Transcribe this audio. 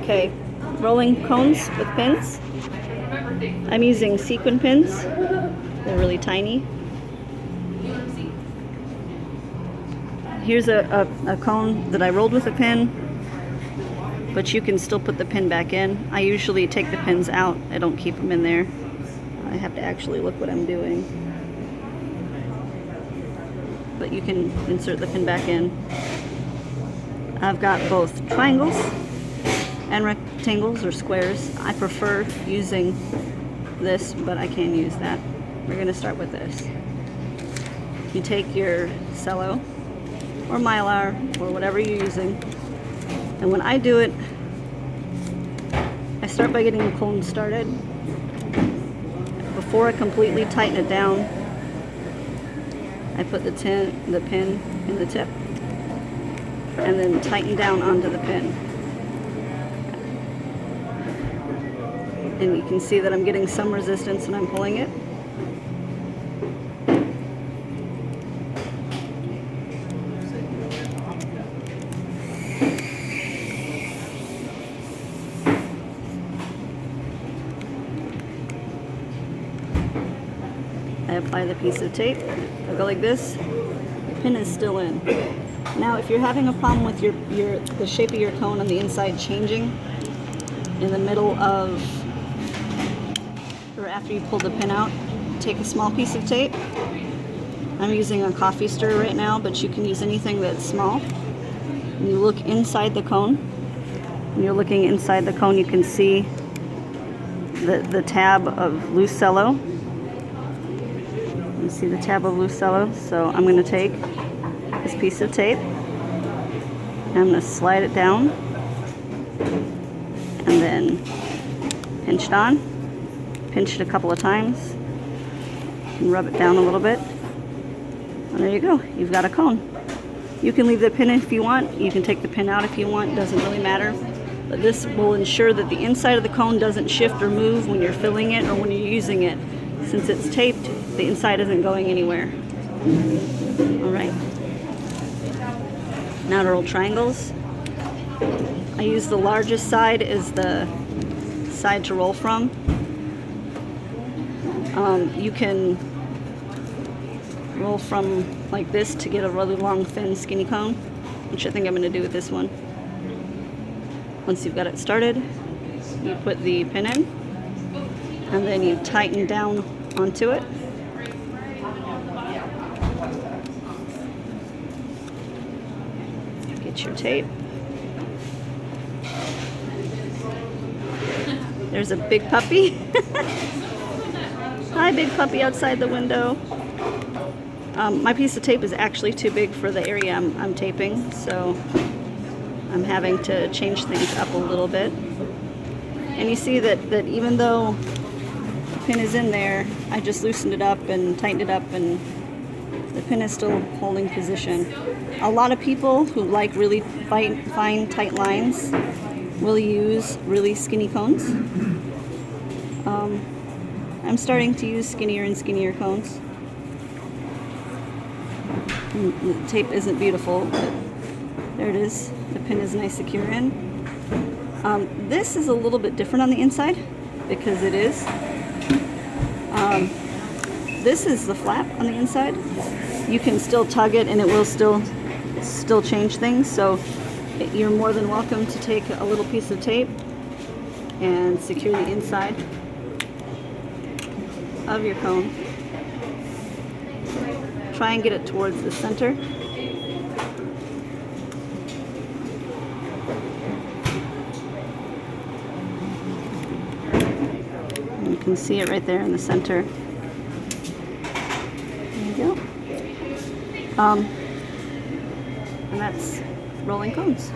Okay, rolling cones with pins. I'm using sequin pins. They're really tiny. Here's a cone that I rolled with a pin, but you can still put the pin back in. I usually take the pins out. I don't keep them in there. I have to actually look what I'm doing. But you can insert the pin back in. I've got both triangles and rectangles or squares. I prefer using this, but I can use that. We're going to start with this. You take your cello or mylar or whatever you're using, and when I do it, I start by getting the cone started. Before I completely tighten it down, I put the pin in the tip and then tighten down onto the pin. And you can see that I'm getting some resistance when I'm pulling it. I apply the piece of tape. I go like this. The pin is still in. Now, if you're having a problem with the shape of your cone on the inside changing in the middle of or after you pull the pin out, take a small piece of tape. I'm using a coffee stirrer right now, but you can use anything that's small. And you look inside the cone. When you're looking inside the cone, you can see the tab of loose cello. You see the tab of loose cello. So I'm going to take this piece of tape and I'm going to slide it down and then pinch it on. Pinch it a couple of times and rub it down a little bit. And there you go. You've got a cone. You can leave the pin in if you want. You can take the pin out if you want. It doesn't really matter. But this will ensure that the inside of the cone doesn't shift or move when you're filling it or when you're using it. Since it's taped, the inside isn't going anywhere. All right. Now to roll triangles. I use the largest side as the side to roll from. You can roll from like this to get a really long, thin, skinny cone, which I think I'm going to do with this one. Once you've got it started, you put the pin in, and then you tighten down onto it. Get your tape. There's a big puppy. Hi, big puppy outside the window. My piece of tape is actually too big for the area I'm taping, so I'm having to change things up a little bit. And you see that even though the pin is in there, I just loosened it up and tightened it up, and the pin is still holding position. A lot of people who like really fine, tight lines will use really skinny cones. I'm starting to use skinnier and skinnier cones. The tape isn't beautiful, but there it is. The pin is nice secure in. This is a little bit different on the inside because it is. This is the flap on the inside. You can still tug it and it will still change things. So you're more than welcome to take a little piece of tape and secure the inside of your cone. Try and get it towards the center. And you can see it right there in the center. There you go. And that's rolling cones.